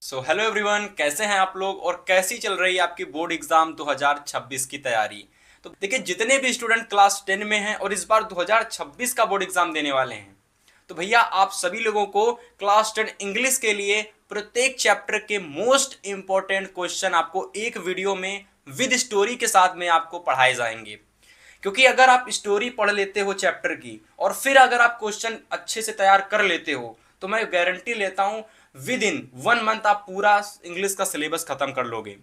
Hello everyone, कैसे हैं आप लोग और कैसी चल रही है आपकी बोर्ड एग्जाम 2026 की तैयारी। तो देखिए, जितने भी स्टूडेंट क्लास 10 में हैं और इस बार 2026 का बोर्ड एग्जाम देने वाले हैं, तो भैया आप सभी लोगों को क्लास 10 इंग्लिश के लिए प्रत्येक चैप्टर के मोस्ट इंपॉर्टेंट क्वेश्चन आपको एक वीडियो में विद स्टोरी के साथ में आपको पढ़ाए जाएंगे। क्योंकि अगर आप स्टोरी पढ़ लेते हो चैप्टर की और फिर अगर आप क्वेश्चन अच्छे से तैयार कर लेते हो, तो मैं गारंटी लेता हूं विद इन 1 मंथ आप पूरा इंग्लिश का सिलेबस खत्म कर लोगे।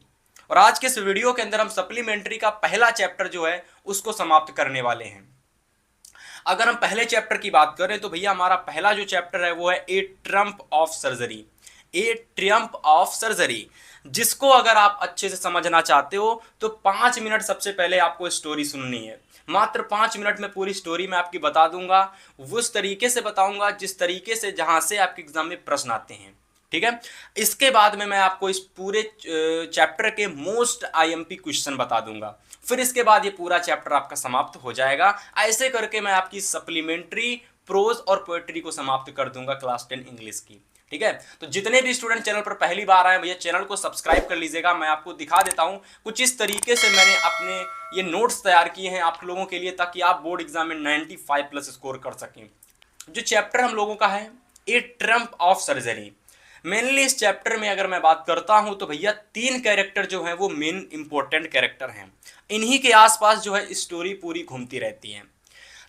और आज के इस वीडियो के अंदर हम सप्लीमेंट्री का पहला चैप्टर जो है उसको समाप्त करने वाले हैं। अगर हम पहले चैप्टर की बात करें तो भैया हमारा पहला जो चैप्टर है वो है a triumph of surgery. A triumph of surgery, जिसको अगर आप अच्छे से समझना चाहते हो तो 5 मिनट सबसे पहले आपको स्टोरी सुननी है। मात्र 5 मिनट में पूरी स्टोरी मैं आपकी बता दूंगा, उस तरीके से बताऊंगा जिस तरीके से जहां से आपके एग्जाम में प्रश्न आते हैं। ठीक है, इसके बाद में मैं आपको इस पूरे चैप्टर के मोस्ट आईएमपी क्वेश्चन बता दूंगा। फिर इसके बाद ये पूरा चैप्टर आपका समाप्त हो जाएगा। ऐसे करके मैं आपकी सप्लीमेंट्री प्रोज और पोएट्री को समाप्त कर दूंगा क्लास 10 इंग्लिश की। ठीक है, तो जितने भी स्टूडेंट चैनल पर पहली बार आए भैया चैनल को सब्सक्राइब कर लीजिएगा। मैं आपको दिखा देता हूं कुछ इस तरीके से मैंने अपने ये नोट्स तैयार किए हैं आप लोगों के लिए, ताकि आप बोर्ड एग्जाम में 95 प्लस स्कोर कर सकें। जो चैप्टर हम लोगों का है a triumph of surgery, mainly इस चैप्टर में अगर मैं बात करता हूं तो भैया 3 कैरेक्टर जो हैं वो मेन इंपॉर्टेंट कैरेक्टर हैं। इन्हीं के आसपास जो है स्टोरी पूरी घूमती रहती है।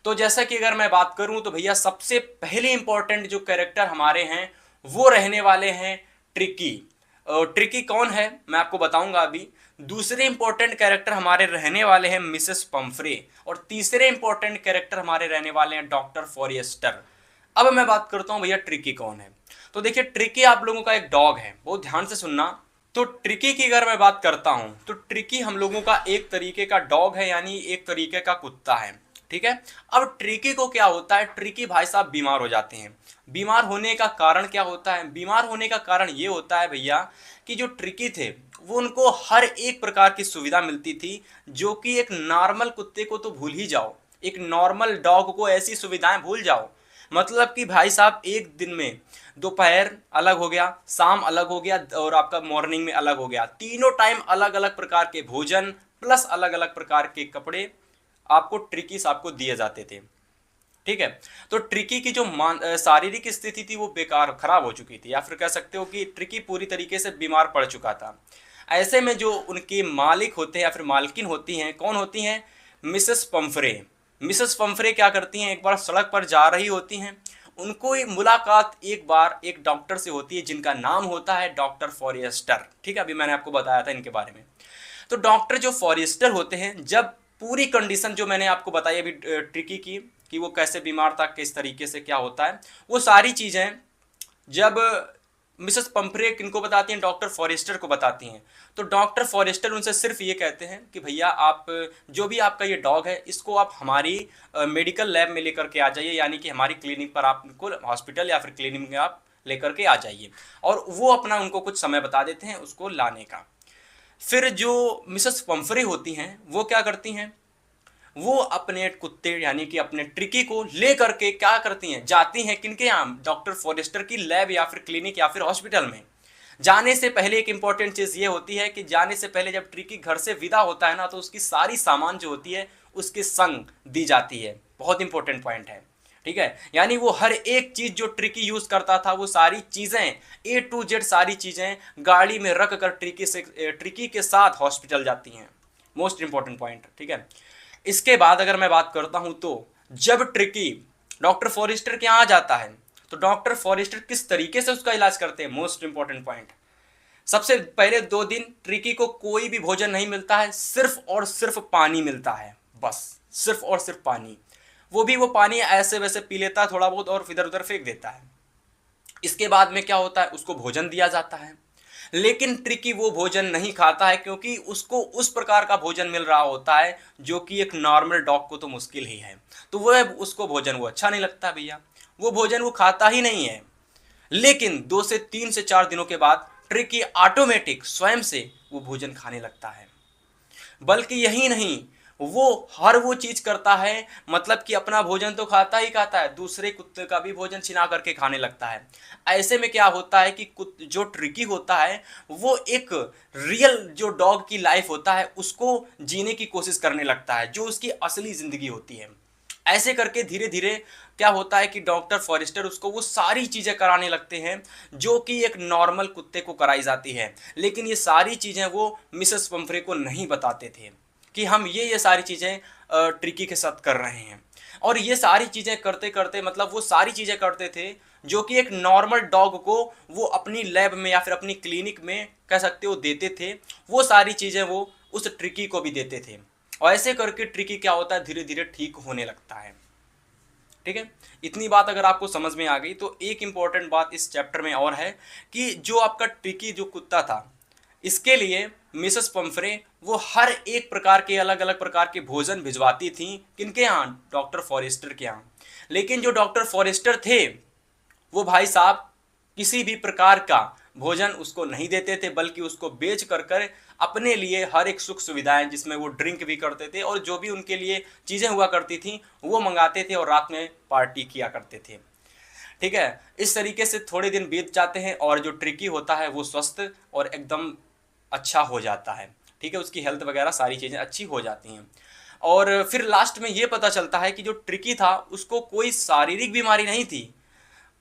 तो जैसा कि अगर मैं बात करूं तो भैया सबसे पहले इंपॉर्टेंट जो कैरेक्टर हमारे हैं वो रहने वाले हैं ट्रिकी। ट्रिकी कौन है मैं आपको बताऊंगा अभी। दूसरे इंपॉर्टेंट कैरेक्टर हमारे रहने वाले हैं मिसेस पंफ्रे, और तीसरे इंपॉर्टेंट कैरेक्टर हमारे रहने वाले हैं डॉक्टर फॉरेस्टर। अब मैं बात करता हूं भैया ट्रिकी कौन है। तो देखिए, ट्रिकी आप लोगों का एक डॉग है, बहुत ध्यान से सुनना। तो ट्रिकी की अगर मैं बात करता हूं तो ट्रिकी हम लोगों का एक तरीके का डॉग है, यानी एक तरीके का कुत्ता है। ठीक है, अब ट्रिकी को क्या होता है, ट्रिकी भाई साहब बीमार हो जाते हैं। बीमार होने का कारण क्या होता है, बीमार होने का कारण ये होता है भैया कि जो ट्रिकी थे वो उनको हर एक प्रकार की सुविधा मिलती थी, जो कि एक नॉर्मल कुत्ते को तो भूल ही जाओ, एक नॉर्मल डॉग को ऐसी सुविधाएं भूल जाओ। मतलब कि भाई साहब एक दिन में दोपहर अलग हो गया, शाम अलग हो गया और आपका मॉर्निंग में अलग हो गया, तीनों टाइम अलग अलग प्रकार के भोजन प्लस अलग अलग प्रकार के कपड़े आपको ट्रिकी साहब को दिए जाते थे। ठीक है, तो ट्रिकी की जो शारीरिक स्थिति थी वो बेकार खराब हो चुकी थी, या फिर कह सकते हो कि ट्रिकी पूरी तरीके से बीमार पड़ चुका था। ऐसे में जो उनके मालिक होते हैं या फिर मालकिन होती हैं, कौन होती हैं, मिसेस पंफ्रे। मिसेस पंफ्रे क्या करती हैं, एक बार सड़क पर जा रही होती हैं, उनको मुलाकात एक बार एक डॉक्टर से होती है जिनका नाम होता है डॉक्टर फॉरेस्टर। ठीक है, अभी मैंने आपको बताया था इनके बारे में। तो डॉक्टर जो फॉरेस्टर होते हैं, जब पूरी कंडीशन जो मैंने आपको बताई अभी ट्रिकी की कि वो कैसे बीमार था, किस तरीके से क्या होता है, वो सारी चीज़ें जब मिसेस पंफ्रे किनको बताती हैं, डॉक्टर फॉरेस्टर को बताती हैं, तो डॉक्टर फॉरेस्टर उनसे सिर्फ ये कहते हैं कि भैया आप जो भी आपका ये डॉग है इसको आप हमारी मेडिकल लैब में लेकर के आ जाइए, यानी कि हमारी क्लिनिक पर आप उनको हॉस्पिटल या फिर क्लिनिक में आप लेकर के आ जाइए। और वो अपना उनको कुछ समय बता देते हैं उसको लाने का। फिर जो मिसेस पंफ्रे होती हैं वो क्या करती हैं, वो अपने कुत्ते यानी कि अपने ट्रिकी को ले करके क्या करती हैं, जाती हैं किनके यहाँ, डॉक्टर फॉरेस्टर की लैब या फिर क्लिनिक या फिर हॉस्पिटल में। जाने से पहले एक इंपॉर्टेंट चीज़ ये होती है कि जाने से पहले जब ट्रिकी घर से विदा होता है ना, तो उसकी सारी सामान जो होती है उसके संग दी जाती है। बहुत इंपॉर्टेंट पॉइंट है। ठीक है, यानी वो हर एक चीज़ जो ट्रिकी यूज़ करता था वो सारी चीज़ें ए टू जेड सारी चीज़ें गाड़ी में रख कर ट्रिकी के साथ हॉस्पिटल जाती हैं। Most important point. ठीक है, इसके बाद अगर मैं बात करता हूं तो जब ट्रिकी डॉक्टर फॉरेस्टर के यहाँ जाता है तो डॉक्टर फॉरेस्टर किस तरीके से उसका इलाज करते हैं, मोस्ट इंपॉर्टेंट पॉइंट। सबसे पहले 2 दिन ट्रिकी को कोई भी भोजन नहीं मिलता है, सिर्फ और सिर्फ पानी मिलता है, बस सिर्फ और सिर्फ पानी। वो भी वो पानी ऐसे वैसे पी लेता है थोड़ा बहुत और इधर उधर फेंक देता है। इसके बाद में क्या होता है, उसको भोजन दिया जाता है, लेकिन ट्रिकी वो भोजन नहीं खाता है क्योंकि उसको उस प्रकार का भोजन मिल रहा होता है जो कि एक नॉर्मल डॉग को तो मुश्किल ही है। तो वह उसको भोजन वो अच्छा नहीं लगता भैया, वो भोजन वो खाता ही नहीं है। लेकिन 2 से 3 से 4 दिनों के बाद ट्रिकी ऑटोमेटिक स्वयं से वो भोजन खाने लगता है। बल्कि यही नहीं, वो हर वो चीज करता है, मतलब कि अपना भोजन तो खाता ही खाता है, दूसरे कुत्ते का भी भोजन छिना करके खाने लगता है। ऐसे में क्या होता है कि जो ट्रिकी होता है वो एक रियल जो डॉग की लाइफ होता है उसको जीने की कोशिश करने लगता है, जो उसकी असली जिंदगी होती है। ऐसे करके धीरे धीरे क्या होता है कि डॉक्टर फॉरेस्टर उसको वो सारी चीज़ें कराने लगते हैं जो कि एक नॉर्मल कुत्ते को कराई जाती है। लेकिन ये सारी चीज़ें वो मिसेस पंफ्रे को नहीं बताते थे कि हम ये सारी चीज़ें ट्रिकी के साथ कर रहे हैं। और ये सारी चीज़ें करते करते मतलब वो सारी चीज़ें करते थे जो कि एक नॉर्मल डॉग को वो अपनी लैब में या फिर अपनी क्लिनिक में कह सकते हो देते थे, वो सारी चीज़ें वो उस ट्रिकी को भी देते थे। और ऐसे करके ट्रिकी क्या होता है, धीरे धीरे ठीक होने लगता है। ठीक है, इतनी बात अगर आपको समझ में आ गई तो एक इंपॉर्टेंट बात इस चैप्टर में और है कि जो आपका ट्रिकी जो कुत्ता था, इसके लिए मिसेस पंफ्रे वो हर एक प्रकार के अलग अलग प्रकार के भोजन भिजवाती थी। किनके यहाँ? डॉक्टर फॉरेस्टर के यहाँ। लेकिन जो डॉक्टर फॉरेस्टर थे वो भाई साहब किसी भी प्रकार का भोजन उसको नहीं देते थे, बल्कि उसको बेच कर कर अपने लिए हर एक सुख सुविधाएं, जिसमें वो ड्रिंक भी करते थे और जो भी उनके लिए चीज़ें हुआ करती थी वो मंगाते थे और रात में पार्टी किया करते थे। ठीक है, इस तरीके से थोड़े दिन बीत जाते हैं और जो ट्रिकी होता है वो स्वस्थ और एकदम अच्छा हो जाता है। ठीक है, उसकी हेल्थ वगैरह सारी चीज़ें अच्छी हो जाती हैं। और फिर लास्ट में ये पता चलता है कि जो ट्रिकी था उसको कोई शारीरिक बीमारी नहीं थी,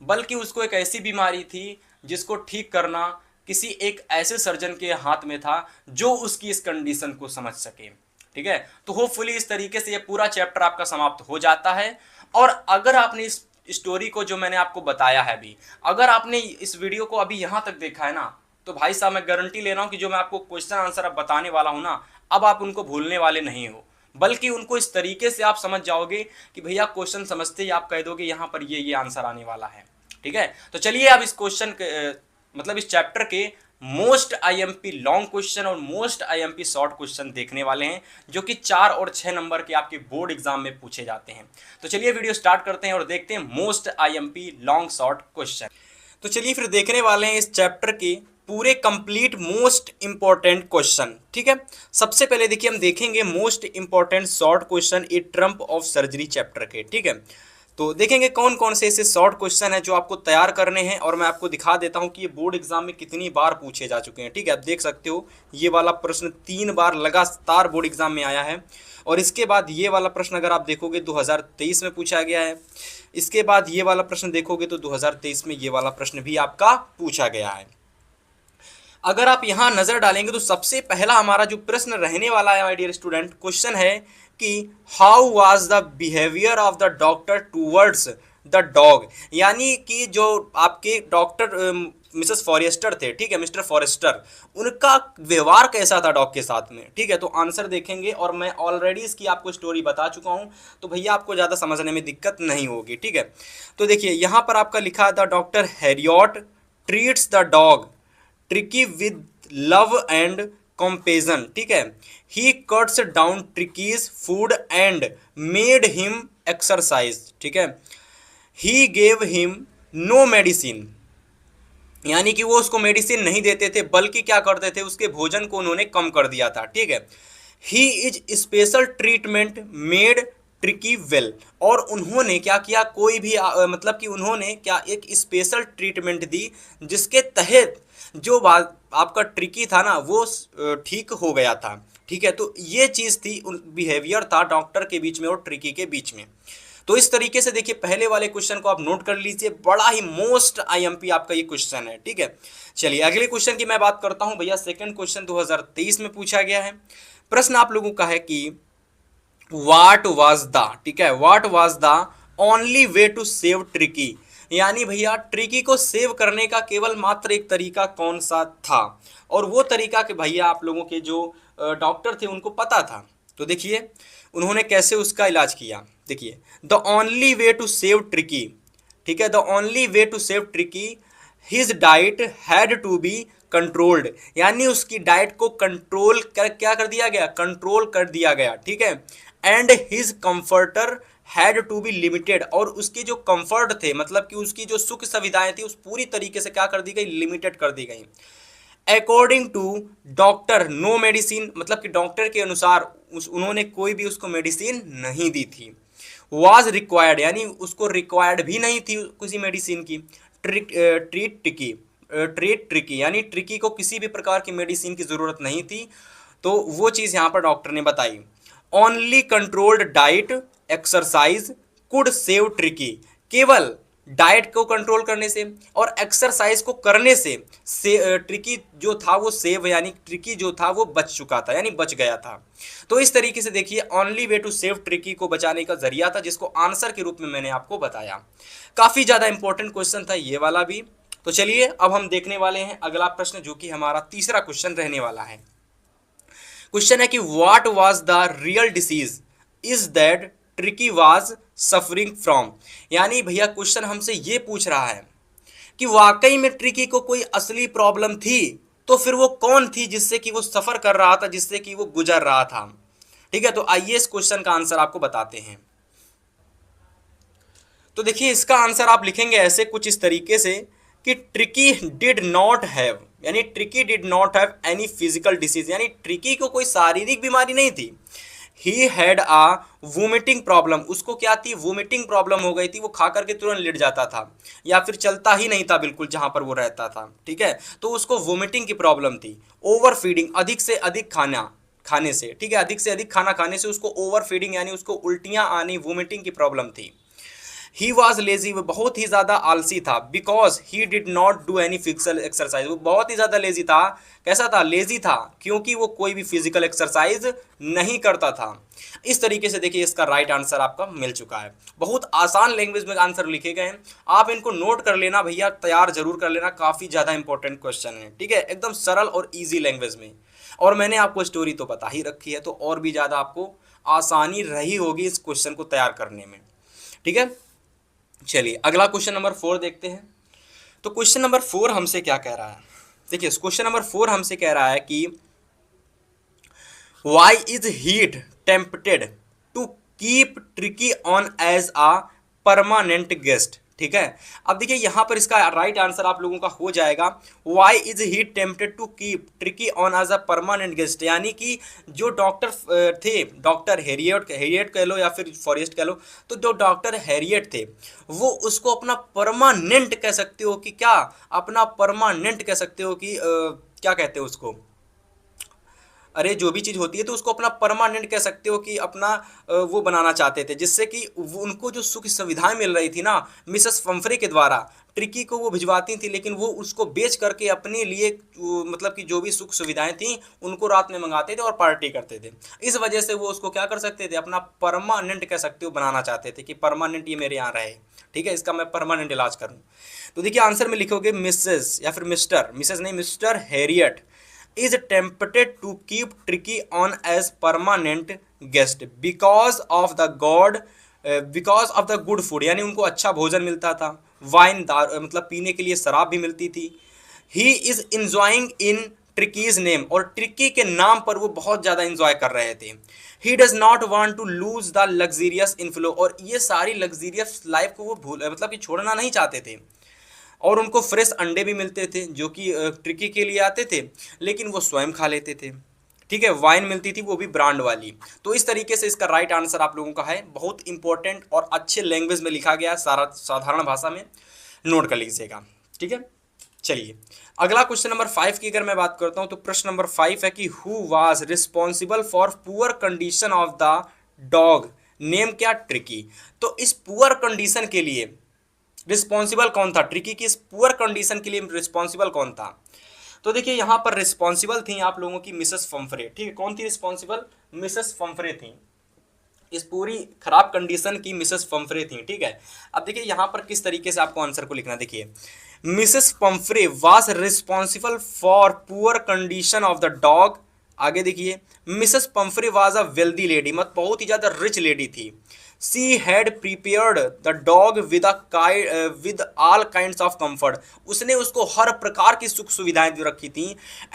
बल्कि उसको एक ऐसी बीमारी थी जिसको ठीक करना किसी एक ऐसे सर्जन के हाथ में था जो उसकी इस कंडीशन को समझ सके। ठीक है, तो होपफुली इस तरीके से ये पूरा चैप्टर आपका समाप्त हो जाता है। और अगर आपने इस स्टोरी को जो मैंने आपको बताया है अभी, अगर आपने इस वीडियो को अभी यहाँ तक देखा है ना, तो भाई साहब मैं गारंटी ले रहा हूँ कि जो मैं आपको क्वेश्चन आंसर अब बताने वाला हूँ ना, अब आप उनको भूलने वाले नहीं हो, बल्कि उनको इस तरीके से आप समझ जाओगे कि भैया क्वेश्चन समझते ही आप कह दोगे यहाँ पर ये आंसर आने वाला है। ठीक है, तो चलिए अब इस क्वेश्चन मतलब इस चैप्टर के मोस्ट आईएमपी लॉन्ग क्वेश्चन और मोस्ट आईएमपी शॉर्ट क्वेश्चन देखने वाले हैं, जो कि 4 और 6 नंबर के आपके बोर्ड एग्जाम में पूछे जाते हैं। तो चलिए वीडियो स्टार्ट करते हैं और देखते हैं most IMP long short question. तो चलिए फिर देखने वाले हैं इस चैप्टर के पूरे कंप्लीट मोस्ट इंपॉर्टेंट क्वेश्चन। ठीक है, सबसे पहले देखिए हम देखेंगे most important short question A triumph of surgery chapter के। ठीक है, तो देखेंगे कौन कौन से ऐसे शॉर्ट क्वेश्चन है जो आपको तैयार करने हैं, और मैं आपको दिखा देता हूं कि ये बोर्ड एग्जाम में कितनी बार पूछे जा चुके हैं। ठीक है, आप देख सकते हो ये वाला प्रश्न 3 बार लगातार बोर्ड एग्जाम में आया है, और इसके बाद ये वाला प्रश्न अगर आप देखोगे 2023 में पूछा गया है। इसके बाद ये वाला प्रश्न देखोगे तो 2023 में ये वाला प्रश्न भी आपका पूछा गया है। अगर आप यहाँ नज़र डालेंगे तो सबसे पहला हमारा जो प्रश्न रहने वाला है माय डियर स्टूडेंट, क्वेश्चन है कि how was the behaviour of the doctor towards the dog, यानी कि जो आपके डॉक्टर मिसेस फॉरेस्टर थे, ठीक है, मिस्टर फॉरेस्टर, उनका व्यवहार कैसा था डॉग के साथ में। ठीक है, तो आंसर देखेंगे, और मैं ऑलरेडी इसकी आपको स्टोरी बता चुका हूँ, तो भैया आपको ज़्यादा समझने में दिक्कत नहीं होगी। ठीक है, तो देखिए यहाँ पर आपका लिखा है the doctor Harriet treats the dog tricky with love and compassion। ठीक है, he cuts down Tricky's food and made him exercise। ठीक है, he gave him no medicine, यानी कि वो उसको मेडिसिन नहीं देते थे, बल्कि क्या करते थे, उसके भोजन को उन्होंने कम कर दिया था। ठीक है, he is special treatment made tricky well, और उन्होंने क्या किया, कोई भी मतलब कि उन्होंने क्या एक स्पेशल ट्रीटमेंट दी जिसके तहत जो बात आपका ट्रिकी था ना वो ठीक हो गया था। ठीक है, तो ये चीज़ थी, बिहेवियर था डॉक्टर के बीच में और ट्रिकी के बीच में। तो इस तरीके से देखिए पहले वाले क्वेश्चन को आप नोट कर लीजिए, बड़ा ही मोस्ट आईएमपी आपका ये क्वेश्चन है। ठीक है, चलिए अगले क्वेश्चन की मैं बात करता हूं भैया। सेकंड क्वेश्चन 2023 में पूछा गया है। प्रश्न आप लोगों का है कि व्हाट वाज द, ठीक है, what was the only way to save Tricki, यानी भैया ट्रिकी को सेव करने का केवल मात्र एक तरीका कौन सा था, और वो तरीका के भैया आप लोगों के जो डॉक्टर थे उनको पता था। तो देखिए उन्होंने कैसे उसका इलाज किया। देखिए the only way to save Tricki, ठीक है, the only way to save Tricki his diet had to be controlled, यानी उसकी डाइट को कंट्रोल कर क्या कर दिया गया, कंट्रोल कर दिया गया। ठीक है, and his comforter had to be limited, और उसके जो कंफर्ट थे मतलब कि उसकी जो सुख सुविधाएं थी उस पूरी तरीके से क्या कर दी गई, लिमिटेड कर दी गई। According to doctor no medicine, मतलब कि डॉक्टर के अनुसार उन्होंने कोई भी उसको मेडिसिन नहीं दी थी। वाज रिक्वायर्ड, यानी उसको रिक्वायर्ड भी नहीं थी किसी मेडिसिन की। ट्रीट ट्रिकी, यानी ट्रिकी को किसी भी प्रकार की मेडिसिन की ज़रूरत नहीं थी, तो वो चीज़ यहाँ पर डॉक्टर ने बताई। Only controlled diet exercise could save tricky, केवल डाइट को कंट्रोल करने से और एक्सरसाइज को करने से ट्रिकी जो था वो सेव, यानी ट्रिकी जो था वो बच चुका था, यानी बच गया था। तो इस तरीके से देखिए only way to save Tricki को बचाने का जरिया था, जिसको आंसर के रूप में मैंने आपको बताया। काफ़ी ज़्यादा इंपॉर्टेंट क्वेश्चन था ये वाला भी। तो चलिए अब हम देखने वाले हैं अगला प्रश्न, जो कि हमारा तीसरा क्वेश्चन रहने वाला है। क्वेश्चन है कि what was the real disease is that tricky was suffering from, यानी भैया क्वेश्चन हमसे ये पूछ रहा है कि वाकई में ट्रिकी को कोई असली प्रॉब्लम थी, तो फिर वो कौन थी जिससे कि वो सफर कर रहा था, जिससे कि वो गुजर रहा था। ठीक है, तो आइए इस क्वेश्चन का आंसर आपको बताते हैं। तो देखिए इसका आंसर आप लिखेंगे ऐसे कुछ इस तरीके से कि ट्रिकी डिड नॉट हैव, यानी Tricki did not have any physical disease, यानी ट्रिकी को कोई शारीरिक बीमारी नहीं थी। He had a vomiting problem, उसको क्या थी, वोमिटिंग प्रॉब्लम हो गई थी, वो खा करके तुरंत लेट जाता था या फिर चलता ही नहीं था बिल्कुल जहां पर वो रहता था। ठीक है, तो उसको वोमिटिंग की प्रॉब्लम थी। ओवर फीडिंग, अधिक से अधिक खाने से, ठीक है, अधिक से अधिक खाना खाने से उसको ओवर फीडिंग, यानी उसको उल्टियां आनी, वोमिटिंग की प्रॉब्लम थी। ही वॉज लेजी, वो बहुत ही ज़्यादा आलसी था। Because he did not do any physical exercise, वो बहुत ही ज़्यादा लेजी था। कैसा था, लेजी था, क्योंकि वो कोई भी फिजिकल एक्सरसाइज नहीं करता था। इस तरीके से देखिए इसका राइट आंसर आपका मिल चुका है। बहुत आसान लैंग्वेज में आंसर लिखे गए हैं, आप इनको नोट कर लेना भैया, तैयार जरूर कर लेना, काफ़ी ज़्यादा इंपॉर्टेंट क्वेश्चन है। ठीक है, एकदम सरल और ईजी लैंग्वेज में, और मैंने आपको स्टोरी तो बता ही रखी है, तो और भी ज़्यादा आपको आसानी रही होगी इस क्वेश्चन को तैयार करने में। ठीक है, चलिए अगला क्वेश्चन नंबर 4 देखते हैं। तो क्वेश्चन नंबर 4 हमसे क्या कह रहा है, देखिए क्वेश्चन नंबर 4 हमसे कह रहा है कि why is he tempted to keep Tricki on as a permanent guest. ठीक है, अब देखिए यहां पर इसका राइट आंसर आप लोगों का हो जाएगा why is he tempted to keep Tricki on as a permanent guest, यानी कि जो डॉक्टर थे, डॉक्टर हैरियट कह लो या फिर फॉरेस्ट कह लो, तो जो डॉक्टर हैरियट थे वो उसको अपना परमानेंट कह सकते हो कि क्या, अपना परमानेंट कह सकते हो कि क्या कहते हो उसको, अरे जो भी चीज़ होती है तो उसको अपना परमानेंट कह सकते हो कि अपना वो बनाना चाहते थे, जिससे कि उनको जो सुख सुविधाएं मिल रही थी ना मिसेस पंफ्रे के द्वारा, ट्रिकी को वो भिजवाती थी, लेकिन वो उसको बेच करके अपने लिए मतलब कि जो भी सुख सुविधाएं थी उनको रात में मंगाते थे और पार्टी करते थे। इस वजह से वो उसको क्या कर सकते थे, अपना परमानेंट कह सकते हो बनाना चाहते थे कि परमानेंट ये मेरे यहाँ रहे। ठीक है, इसका मैं परमानेंट इलाज करूँ। तो देखिए आंसर में लिखोगे मिसेस या फिर मिस्टर, मिसेस नहीं mister Harriet is tempted to keep Tricky on as permanent guest because of the good food, यानी उनको अच्छा भोजन मिलता था, वाइन मतलब पीने के लिए शराब भी मिलती थी। He is enjoying in ट्रिकीज name, और ट्रिकी के नाम पर वो बहुत ज़्यादा इंजॉय कर रहे थे। He does not want to lose the luxurious inflow, और ये सारी लग्जीरियस लाइफ को वो मतलब कि छोड़ना नहीं चाहते थे। और उनको फ्रेश अंडे भी मिलते थे जो कि ट्रिकी के लिए आते थे, लेकिन वो स्वयं खा लेते थे। ठीक है, वाइन मिलती थी वो भी ब्रांड वाली। तो इस तरीके से इसका राइट आंसर आप लोगों का है, बहुत इंपॉर्टेंट और अच्छे लैंग्वेज में लिखा गया, सारा साधारण भाषा में नोट कर लीजिएगा। ठीक है, चलिए अगला क्वेश्चन नंबर 5 की अगर मैं बात करता हूँ तो प्रश्न नंबर 5 है कि who was responsible for poor condition of the dog name क्या, ट्रिकी। तो इस पुअर कंडीशन के लिए रिस्पॉन्सिबल कौन था, ट्रिकी की इस पुअर कंडीशन के लिए रिस्पॉन्सिबल कौन था। तो देखिए यहाँ पर रिस्पॉन्सिबल थी आप लोगों की मिसेस पंफ्रे। ठीक है, कौन थी रिस्पॉन्सिबल, मिसेस पंफ्रे थी, इस पूरी खराब कंडीशन की मिसेस पंफ्रे थी। ठीक है, अब देखिए यहाँ पर किस तरीके से आपको आंसर को लिखना, देखिए Mrs Pumphrey was responsible for poor condition of the dog. आगे देखिए Mrs Pumphrey was a wealthy lady, मतलब बहुत ही ज़्यादा रिच लेडी थी। She had prepared the dog with all kinds of comfort, उसने उसको हर प्रकार की सुख सुविधाएं दे रखी थी।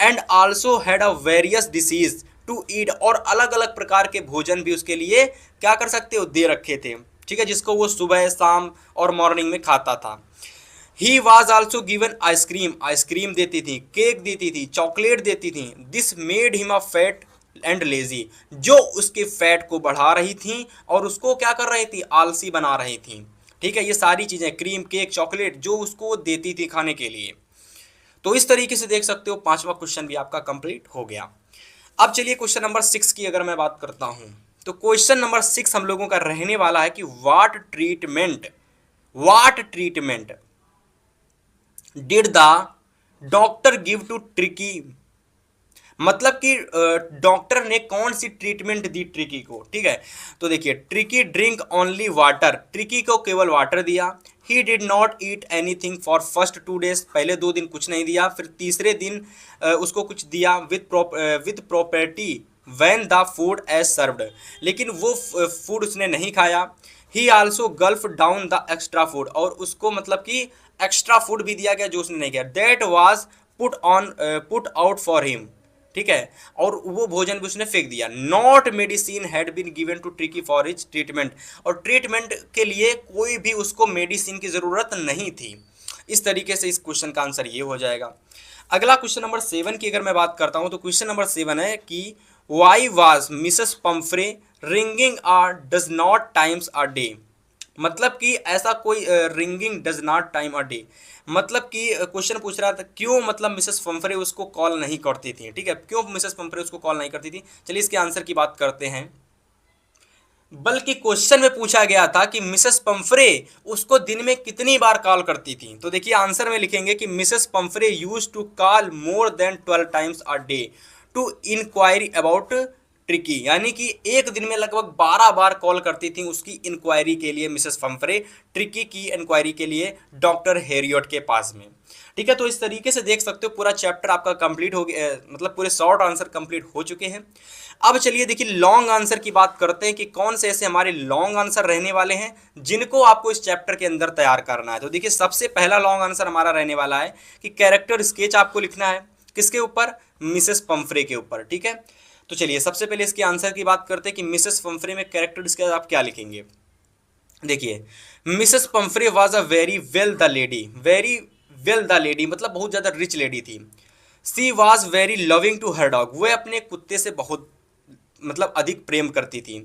And also had a various disease to eat, और अलग अलग प्रकार के भोजन भी उसके लिए क्या कर सकते हो, दे रखे थे। ठीक है, जिसको वो सुबह शाम और मॉर्निंग में खाता था। He was also given ice cream, ice cream देती थी, केक देती थी, चॉकलेट देती थी। This made him a fat and lazy, जो उसके फैट को बढ़ा रही थी और उसको क्या कर रही थी, आलसी बना रही थी। ठीक है, ये सारी चीज़ें क्रीम, केक, चॉकलेट जो उसको देती थी खाने के लिए। तो इस तरीके से देख सकते हो पांचवा क्वेश्चन भी आपका कंप्लीट हो गया। अब चलिए क्वेश्चन नंबर 6 की अगर मैं बात करता हूं, तो क्वेश्चन नंबर 6 हम लोगों का रहने वाला है कि what treatment did the doctor give to Tricki, मतलब कि डॉक्टर ने कौन सी ट्रीटमेंट दी ट्रिकी को। ठीक है, तो देखिए, tricky drink only water, tricky को केवल वाटर दिया। He did not eat anything for first 2 days, पहले 2 दिन कुछ नहीं दिया, फिर तीसरे दिन उसको कुछ दिया with property when the food as served, लेकिन वो फूड उसने नहीं खाया। He also gulped down the extra food, और उसको मतलब कि एक्स्ट्रा फूड भी दिया गया जो उसने नहीं किया। That was put out for him, ठीक है, और वो भोजन भी उसने फेंक दिया। Not medicine had been given to Tricki for his treatment, और ट्रीटमेंट के लिए कोई भी उसको मेडिसिन की ज़रूरत नहीं थी। इस तरीके से इस क्वेश्चन का आंसर ये हो जाएगा। अगला क्वेश्चन नंबर 7 की अगर मैं बात करता हूं, तो क्वेश्चन नंबर 7 है कि why was Mrs Pumphrey ringing a dozen times a day, मतलब कि ऐसा कोई ringing dozen time a day, मतलब कि क्वेश्चन पूछ रहा था क्यों, मतलब मिसेस पंफ्रे उसको कॉल नहीं करती थी। ठीक है, क्यों मिसेस पंफ्रे उसको कॉल नहीं करती थी। चलिए इसके आंसर की बात करते हैं। बल्कि क्वेश्चन में पूछा गया था कि मिसेस पंफ्रे उसको दिन में कितनी बार कॉल करती थी। तो देखिए आंसर में लिखेंगे कि Mrs Pumphrey use to call more than 12 times a day to inquiry about Tricki, यानी कि एक दिन में लगभग 12 बार कॉल करती थी उसकी इंक्वायरी के लिए मिसेस पंफ्रे, ट्रिकी की इंक्वायरी के लिए डॉक्टर हेरियट के पास में। ठीक है, तो इस तरीके से देख सकते हो पूरा चैप्टर आपका कंप्लीट हो गया, मतलब पूरे शॉर्ट आंसर कंप्लीट हो चुके हैं। अब चलिए देखिए लॉन्ग आंसर की बात करते हैं कि कौन से ऐसे हमारे लॉन्ग आंसर रहने वाले हैं जिनको आपको इस चैप्टर के अंदर तैयार करना है। तो देखिए सबसे पहला लॉन्ग आंसर हमारा रहने वाला है कि कैरेक्टर स्केच आपको लिखना है, किसके ऊपर, मिसेस पंफ्रे के ऊपर। ठीक है, तो चलिए सबसे पहले इसके आंसर की बात करते हैं कि मिसेस पंफ्रे में कैरेक्टर स्केच आप क्या लिखेंगे। देखिए, Mrs Pumphrey was a very well the lady, very well the lady मतलब बहुत ज़्यादा रिच लेडी थी। She was very loving to her dog, वह अपने कुत्ते से बहुत मतलब अधिक प्रेम करती थी।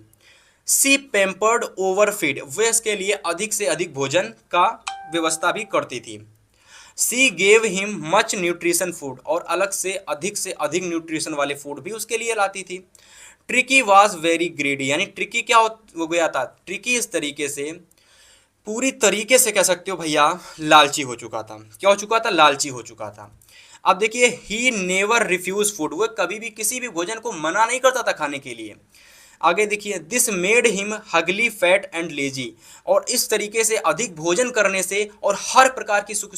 सी पेम्पर्ड ओवर फीड, वह इसके लिए अधिक से अधिक भोजन का व्यवस्था भी करती थी। सी gave him much nutrition food, और अलग से अधिक न्यूट्रिशन वाले फूड भी उसके लिए लाती थी। ट्रिकी वॉज वेरी ग्रीडी, यानी ट्रिकी क्या हो गया था, ट्रिकी इस तरीके से पूरी तरीके से कह सकते हो भैया लालची हो चुका था। क्या हो चुका था, लालची हो चुका था। अब देखिए, ही नेवर रिफ्यूज फूड, वह कभी भी किसी भी भोजन को मना नहीं करता था खाने के लिए। आगे देखिए, this made him Hooghly fat and lazy, और इस तरीके से अधिक भोजन करने से और हर प्रकार की सुख